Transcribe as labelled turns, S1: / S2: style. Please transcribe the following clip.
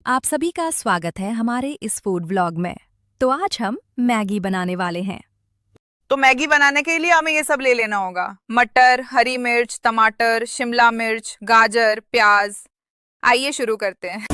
S1: आप सभी का स्वागत है हमारे इस फूड व्लॉग में। तो आज हम मैगी बनाने वाले हैं।
S2: तो मैगी बनाने के लिए हमें ये सब ले लेना होगा। मटर, हरी मिर्च, टमाटर, शिमला मिर्च, गाजर, प्याज। आइए शुरू करते हैं।